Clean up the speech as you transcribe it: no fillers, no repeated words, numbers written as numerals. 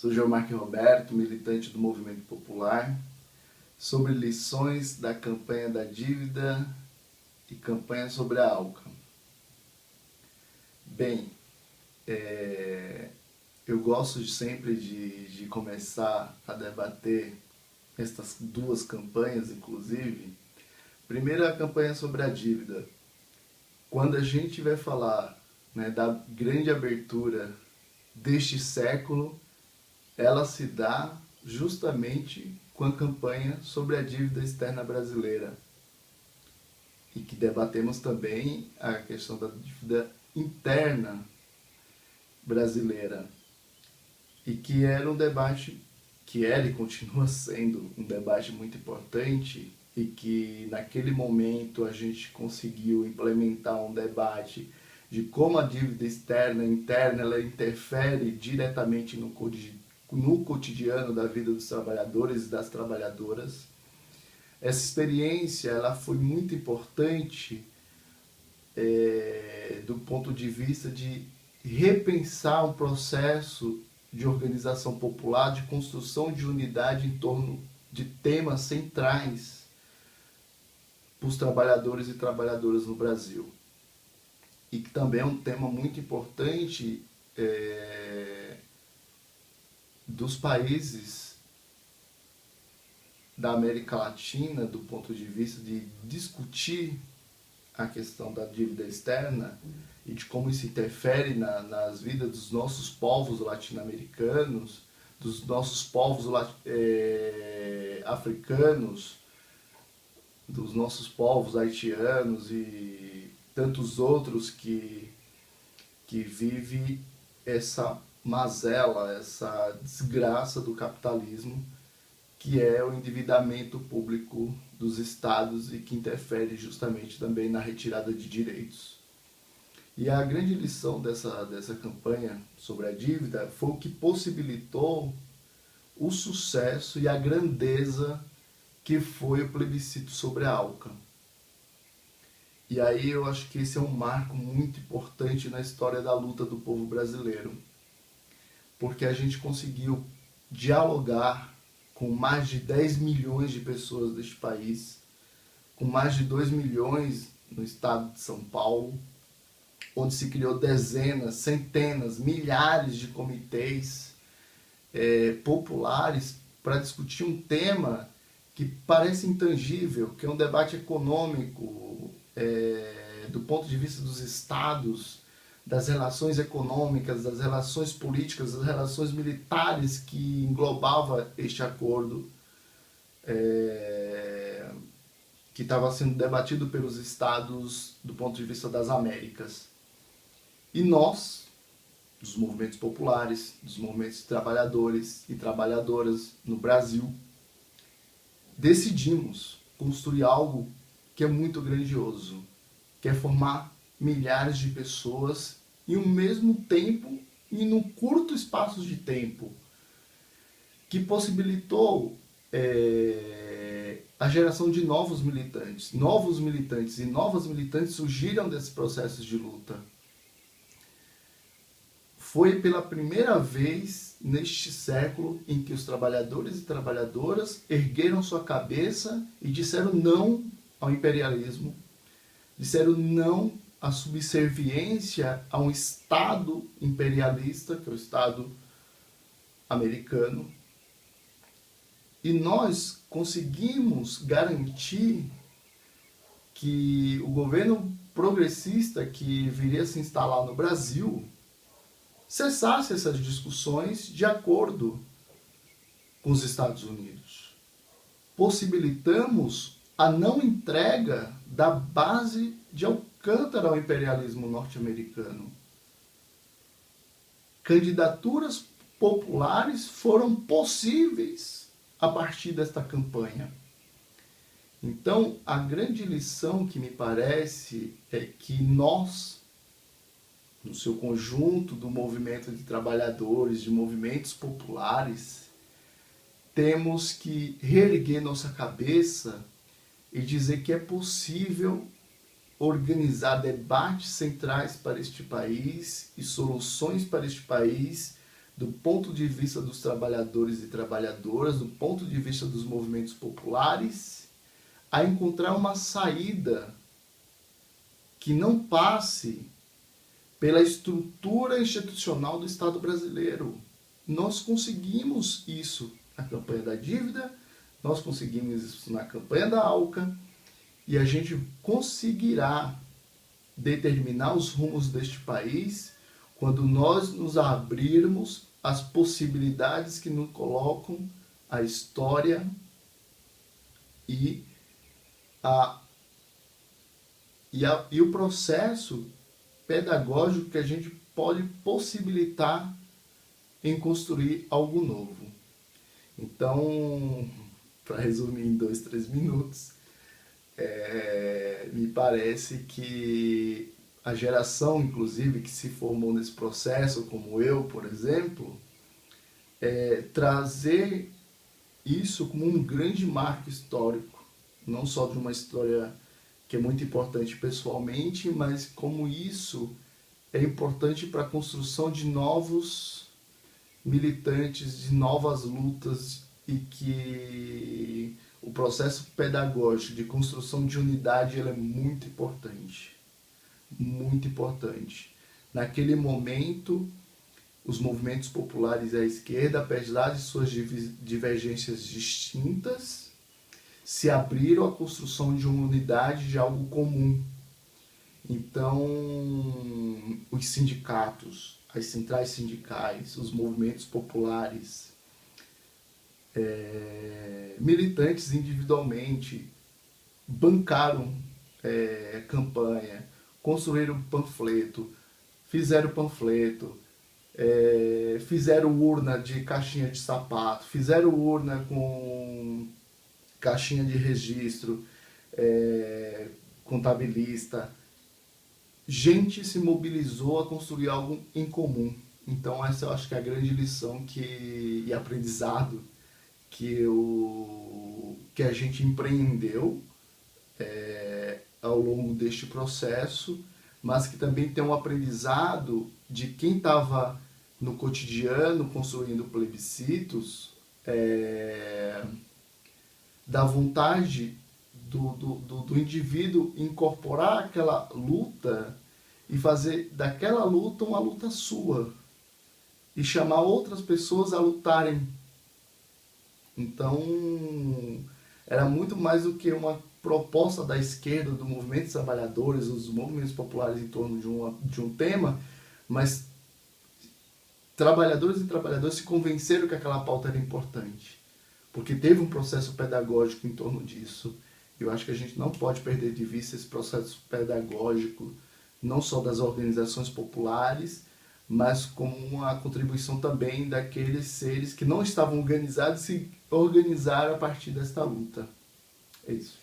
Sou Geomarque Roberto, militante do Movimento Popular, sobre lições da campanha da dívida e campanha sobre a ALCA. Bem, eu gosto sempre de começar a debater estas duas campanhas, inclusive. Primeiro, a campanha sobre a dívida. Quando a gente vai falar, da grande abertura deste século, ela se dá justamente com a campanha sobre a dívida externa brasileira. E que debatemos também a questão da dívida interna brasileira. E que era um debate, que era e continua sendo um debate muito importante, e que naquele momento a gente conseguiu implementar um debate de como a dívida externa e interna ela interfere diretamente no cotidiano da vida dos trabalhadores e das trabalhadoras. Essa experiência ela foi muito importante do ponto de vista de repensar um processo de organização popular, de construção de unidade em torno de temas centrais para os trabalhadores e trabalhadoras no Brasil. E que também é um tema muito importante dos países da América Latina, do ponto de vista de discutir a questão da dívida externa e de como isso interfere nas vidas dos nossos povos latino-americanos, dos nossos povos africanos, dos nossos povos haitianos e tantos outros que vivem essa mazela, essa desgraça do capitalismo, que é o endividamento público dos estados e que interfere justamente também na retirada de direitos. E a grande lição dessa campanha sobre a dívida foi o que possibilitou o sucesso e a grandeza que foi o plebiscito sobre a ALCA. E aí eu acho que esse é um marco muito importante na história da luta do povo brasileiro, porque a gente conseguiu dialogar com mais de 10 milhões de pessoas deste país, com mais de 2 milhões no estado de São Paulo, onde se criou dezenas, centenas, milhares de comitês populares para discutir um tema que parece intangível, que é um debate econômico, do ponto de vista dos estados, das relações econômicas, das relações políticas, das relações militares que englobava este acordo, que estava sendo debatido pelos estados do ponto de vista das Américas. E nós, dos movimentos populares, dos movimentos de trabalhadores e trabalhadoras no Brasil, decidimos construir algo que é muito grandioso, que é formar milhares de pessoas em um mesmo tempo e num curto espaço de tempo, que possibilitou a geração de novos militantes. Novos militantes e novas militantes surgiram desses processos de luta. Foi pela primeira vez neste século em que os trabalhadores e trabalhadoras ergueram sua cabeça e disseram não ao imperialismo, disseram não à subserviência a um Estado imperialista, que é o Estado americano. E nós conseguimos garantir que o governo progressista que viria a se instalar no Brasil cessasse essas discussões de acordo com os Estados Unidos. Possibilitamos a não entrega da base de Alcântara ao imperialismo norte-americano. Candidaturas populares foram possíveis a partir desta campanha. Então, a grande lição que me parece é que nós, no seu conjunto do movimento de trabalhadores, de movimentos populares, temos que reerguer nossa cabeça e dizer que é possível organizar debates centrais para este país e soluções para este país do ponto de vista dos trabalhadores e trabalhadoras, do ponto de vista dos movimentos populares, a encontrar uma saída que não passe pela estrutura institucional do Estado brasileiro. Nós conseguimos isso na campanha da dívida, nós conseguimos isso na campanha da ALCA, e a gente conseguirá determinar os rumos deste país quando nós nos abrirmos às possibilidades que nos colocam a história e o processo pedagógico que a gente pode possibilitar em construir algo novo. Então, para resumir em 2, 3 minutos, me parece que a geração, inclusive, que se formou nesse processo, como eu, por exemplo, trazer isso como um grande marco histórico, não só de uma história que é muito importante pessoalmente, mas como isso é importante para a construção de novos militantes, de novas lutas, e que o processo pedagógico de construção de unidade ele é muito importante. Muito importante. Naquele momento, os movimentos populares à esquerda, apesar de suas divergências distintas, se abriram à construção de uma unidade, de algo comum. Então, os sindicatos, as centrais sindicais, os movimentos populares, militantes individualmente, bancaram campanha, construíram panfleto, fizeram panfleto, fizeram urna de caixinha de sapato, fizeram urna com caixinha de registro, contabilista. Gente se mobilizou a construir algo em comum. Então essa eu acho que é a grande lição e aprendizado que a gente empreendeu ao longo deste processo, mas que também tem um aprendizado de quem estava no cotidiano construindo plebiscitos, da vontade do indivíduo incorporar aquela luta e fazer daquela luta uma luta sua e chamar outras pessoas a lutarem. Então, era muito mais do que uma proposta da esquerda, do movimento dos trabalhadores, dos movimentos populares em torno de um tema, mas trabalhadores e trabalhadoras se convenceram que aquela pauta era importante, porque teve um processo pedagógico em torno disso. Eu acho que a gente não pode perder de vista esse processo pedagógico, não só das organizações populares, mas como uma contribuição também daqueles seres que não estavam organizados e se organizaram a partir desta luta. É isso.